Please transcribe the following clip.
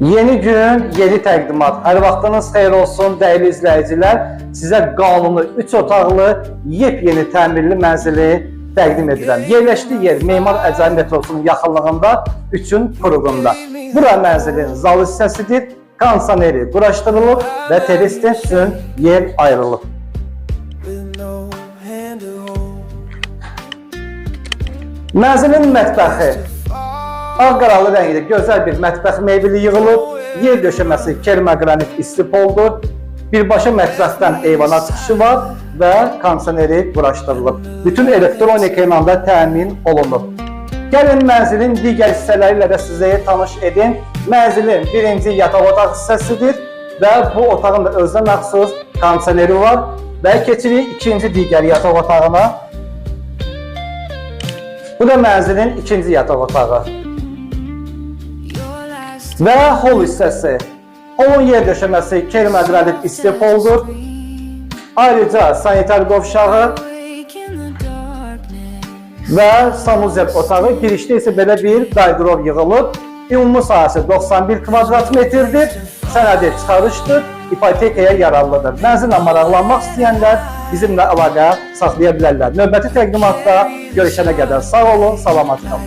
Yeni gün, yeni təqdimat. Hər vaxtınız xeyir olsun, dəyərli izləyicilər. Sizə qanuni 3 otaqlı, yepyeni təmirli mənzili təqdim edirəm. Yerləşdiyi yer Memar Əcəmi metrosunun yaxınlığında 3-ün qurğunda. Bura mənzilin zal hissəsidir. Kondisioneri quraşdırılıb və terrasın üçün yer ayrılıb. Mənzilin mətbəxi ağ-qaralı rəngli gözəl bir mətbəx mebeli yığılıb, yer döşəməsi kerma qranit istipoldur, birbaşa mətbəxdən eyvana çıxışı var və kondisioneri quraşdırılıb. Bütün elektronika ilə də təmin olunub. Gəlin mənzilin digər hissələri ilə də sizə tanış edin. Mənzilin birinci yataq otaq hissəsidir və bu otağın da özünə məxsus kondisioneri var və keçirik ikinci digər yataq otağına. Bu da mənzilin ikinci yataq otağı. Və hol hissəsi. Onun yer döşəməsi kerma qranit istipoldur. Ayrıca sanitar qovşağı və sanuzel otağı. Girişdə isə belə bir qaydırov yığılıb. Ümumi sahəsi 91 kvadrat metrdir. Sənədi çıxarışdır. İpotekaya yararlıdır. Mənzillə maraqlanmaq istəyənlər bizimlə əlaqə saxlaya bilərlər. Növbəti təqdimatda görüşənə qədər sağ olun, salamat qalın.